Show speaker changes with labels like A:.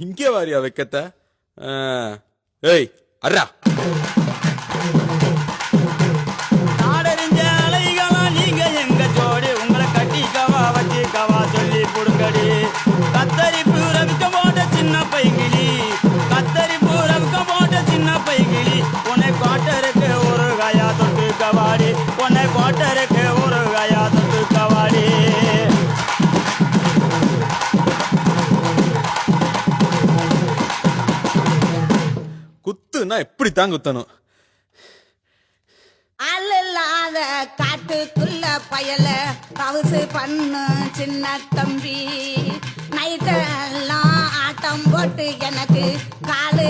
A: இங்கே வாரியா வைக்கத்த? ஏய் அர்ரா
B: நாடறிஞ்ச அலைகளா நீங்க எங்க ஜோடி, உங்களை கட்டிக்கவா வச்சிக்கவா சொல்லி புடுங்கடி. கத்தரி பூரவிக்க போட்ட சின்ன பைங்கிளி, கத்தரி பூரவிக்க போட்ட சின்ன பைங்கிளி, உன்னை கோட்டருக்கு ஒரு காயா தொட்டு கவாடி, உன்னை கோட்டருக்கு ஒரு காயா தொட்டு கவாடி.
A: குத்துனா எப்படித்தான் குத்தணும்?
C: அல்ல காட்டுக்குள்ள பயல பவுசு பண்ணு சின்ன தம்பி, நைட்டெல்லாம் ஆட்டம் போட்டு எனக்கு காலு